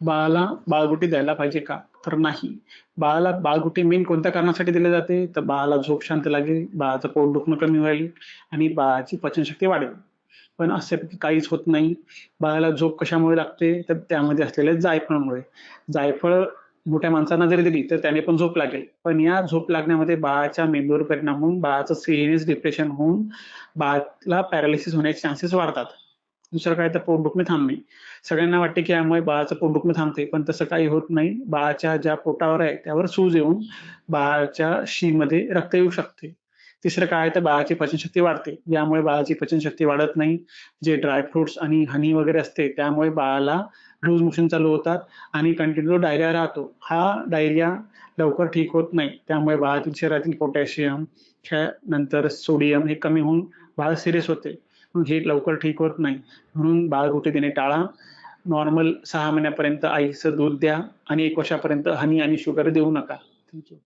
बाळाला बाळगुटी द्यायला पाहिजे का? तर नाही. बाळाला बाळगुटी मेन कोणत्या कारणासाठी दिली जाते? तर बाळाला झोप शांत लागेल, बाळाचं पोट दुखणं कमी होईल आणि बाळाची पचनशक्ती वाढेल. पण असं काहीच होत नाही. बाळाला झोप कशामुळे लागते? तर त्यामध्ये असलेल्या जायफळामुळे. जायफळ मोठ्या माणसांना जरी दिली, तर त्याने पण झोप लागेल. पण या झोप लागण्यामध्ये बाळाच्या मेंदूवर परिणाम होऊन बाळाचं सिरियस डिप्रेशन होऊन बाळाला पॅरालिसिस होण्याचे चान्सेस वाढतात. दुसरं काय तर पोट दुखणे थांबणे. सगळ्यांना वाटते की यामुळे बाळाचं पोट दुखणं थांबते, पण तसं काही होत नाही. बाळाच्या ज्या पोटावर आहे त्यावर सूज येऊन बाळाच्या शीमध्ये रक्त येऊ शकते. तिसरं काय तर बाळाची पचनशक्ती वाढते. यामुळे बाळाची पचनशक्ती वाढत नाही. जे ड्राय फ्रुट्स आणि हनी वगैरे असते त्यामुळे बाळाला लूज मोशन चालू होतात आणि कंटिन्यू डायरिया राहतो. हा डायरिया लवकर ठीक होत नाही. त्यामुळे बाळातील शरीरातील पोटॅशियम, नंतर सोडियम हे कमी होऊन बाळ सीरियस होते. मग हे लवकर ठीक होत नाही. म्हणून बाळगुटी देणे टाळा. नॉर्मल 6 महिन्यापर्यंत आईचं दूध द्या आणि 1 वर्षापर्यंत हनी आणि शुगर देऊ नका. Thank you.